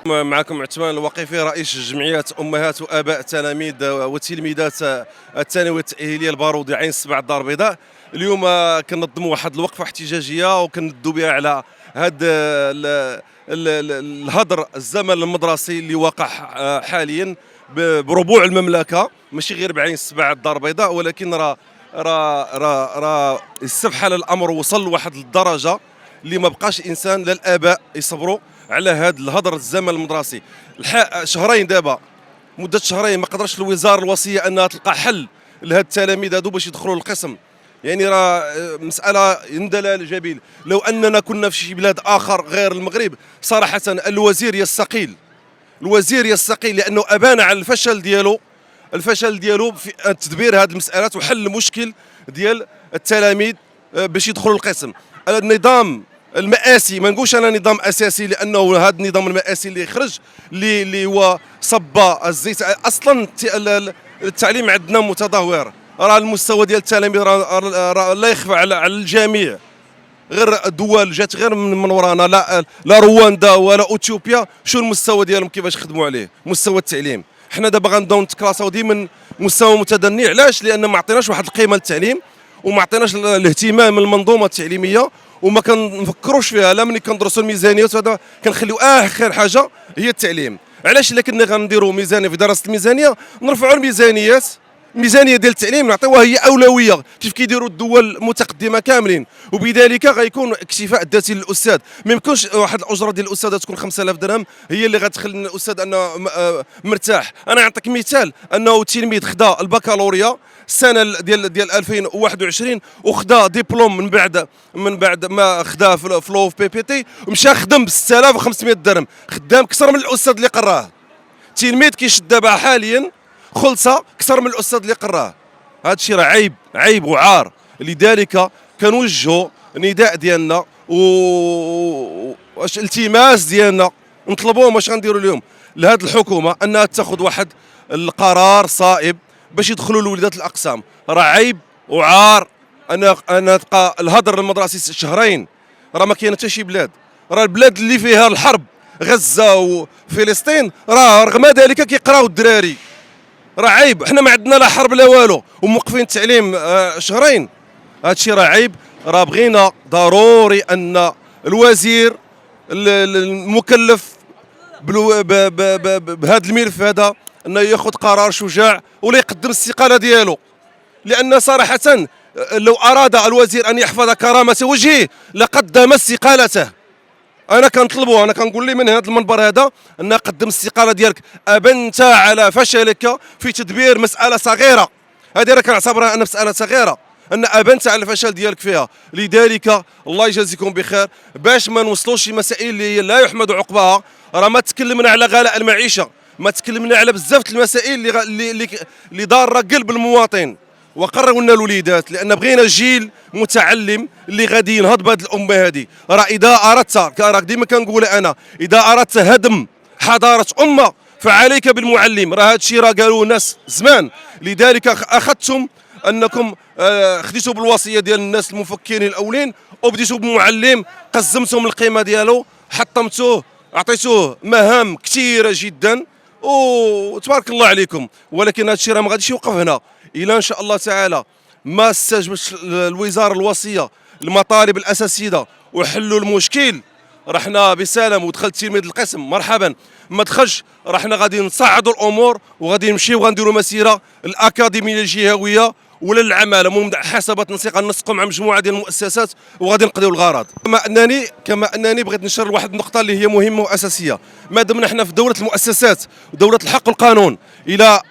معكم عثمان الوقيفي رئيس جمعية أمهات وآباء التلاميذ وتلميذات الثانوية التأهيلية البارودي عين السبع الدار البيضاء. اليوم كننظموا واحد الوقفة احتجاجية وكندوا بها على هذا الهدر الزمن المدرسي اللي واقع حاليا بربوع المملكة، ماشي غير بعين السبع الدار البيضاء، ولكن راه استفحل الأمر وصل لواحد الدرجة اللي ما بقاش انسان لا الاباء يصبروا على هذا الهدر الزمن المدرسي. شهرين دابا، مده شهرين ما قدرش الوزاره الوصيه انها تلقى حل لهاد التلاميذ هادو باش يدخلوا للقسم. يعني راه مساله يندلها الجبيل. لو اننا كنا في شي بلاد اخر غير المغرب صراحه الوزير يستقيل، الوزير يستقيل، لانه ابان على الفشل ديالو في تدبير هذه المسالات وحل المشكل ديال التلاميذ باش يدخلوا القسم. النظام المآسي، ما نقولش انا نظام اساسي، لانه هذا النظام المآسي اللي خرج اللي هو صب الزيت. اصلا التعليم عندنا متدهور، راه المستوى ديال التلاميذ راه لا يخفى على الجميع. غير الدول جات غير من ورانا، لا رواندا ولا اثيوبيا، شو المستوى ديالهم كيفاش خدموا عليه مستوى التعليم. حنا دابا غنبداو نتكلاساو ديما مستوى متدني. علاش؟ لان ما عطيناش واحد القيمه للتعليم وما عطيناش الاهتمام من المنظومه التعليميه، وما كنفكروش فيها. لا ملي كندرسوا الميزانيات هذا كنخليو اخر حاجه هي التعليم. علاش؟ الا كنا غنديروا ميزانيه في دراسه الميزانيه نرفعوا الميزانيه ديال التعليم نعطيوها هي اولويه كيف كيديروا الدول المتقدمه كاملين، وبذلك غيكون اكتفاء الذاتي للاستاذ. ما يمكنش واحد الاجره ديال الاستاذ تكون 5000 درهم هي اللي غتخلي الاستاذ انه مرتاح. انا نعطيك مثال، انه تلميذ خدا البكالوريا السنه ديال 2021 وخدا ديبلوم من بعد ما خداه في لو بي بي تي، ومشى خدم ب 6500 درهم، خدام كثر من الاستاذ اللي قراه. تلميذ كيشد دابا حاليا خلصه كثر من الاستاذ اللي قراه. هذا الشيء راه عيب وعار. لذلك كنوجهوا نداء ديالنا واش التماس ديالنا نطلبوهم واش غنديروا اليوم لهذه الحكومه انها تاخذ واحد القرار صائب باش يدخلوا الوليدات الاقسام. راه عيب وعار ان تبقى الهدر المدرسي شهرين. راه ما كاين حتى شي بلاد، راه البلاد اللي فيها الحرب غزه وفلسطين راه رغم ذلك كيقراو الدراري. راه عيب، حنا ما عندنا لا حرب لا والو وموقفين التعليم شهرين. هذا الشيء راه عيب. راه بغينا ضروري ان الوزير المكلف بهذا الملف هذا انه ياخذ قرار شجاع ولا يقدم الاستقاله ديالو. لان صراحه لو اراد الوزير ان يحفظ كرامه وجهه لقدم استقالته. انا كنطلبوا، انا كنقول لي من هذا المنبر هذا ان قدم الاستقاله ديالك. ابنت على فشلك في تدبير مساله صغيره، هذه راه كنعتبرها ان مساله صغيره، ان ابنت على الفشل ديالك فيها. لذلك الله يجازيكم بخير، باش ما نوصلوش شي مسائل اللي لا يحمد عقباها. راه ما تكلمنا على غلاء المعيشه، ما تكلمنا على بزاف المسائل اللي ضاره قلب المواطن وقررنا الوليدات، لان بغينا جيل متعلم اللي غادي ينهض بهذه الامه هذه. راه اذا اردت، راه ديما كنقولها انا، اذا اردت هدم حضاره امه فعليك بالمعلم. راه هذا الشيء راه قالوه ناس زمان. لذلك اخذتم انكم خديتوا بالوصيه ديال الناس المفكرين الاولين وبديتوا بمعلم، قزمتم القيمه ديالو، حطمتوه، اعطيتوه مهام كثيره جدا وتبارك الله عليكم. ولكن هذا الشيء راه ما غاديش يوقف هنا. الى ان شاء الله تعالى ما استجبتش الوزاره الوصيه المطالب الاساسيه وحلوا المشكل، رحنا بسلام ودخل تلميذ القسم مرحبا. ما دخلش رحنا غادي نصعدوا الامور وغادي نمشيو وغنديروا مسيره الاكاديميه الجهويه ولا العماله حسب تنسيق ننسقوا مع مجموعه ديال المؤسسات وغادي نقضيو الغرض. كما انني بغيت نشر واحد النقطه اللي هي مهمه واساسيه. ما دمنا حنا في دوله المؤسسات ودوله الحق والقانون،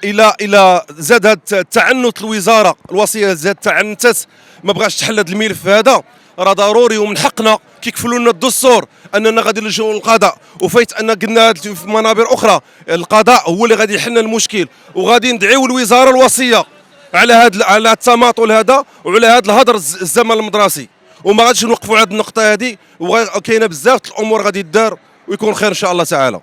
الى زاد هذا التعنت الوزاره الوصيه زاد تعنتت ما بغاش تحل هذا الملف هذا، راه ضروري ومن حقنا كيكفلوا لنا الدستور اننا غادي نلجؤوا للقضاء. وفايت ان قلنا في منابر اخرى القضاء هو اللي غادي يحل المشكل، وغادي ندعيو الوزاره الوصيه على التماطل هذا وعلى هذا الهدر الزمن المدرسي. وما غاديش نوقفوا على هذه النقطه هذه، وكاينه بزاف الامور غادي تدار ويكون خير ان شاء الله تعالى.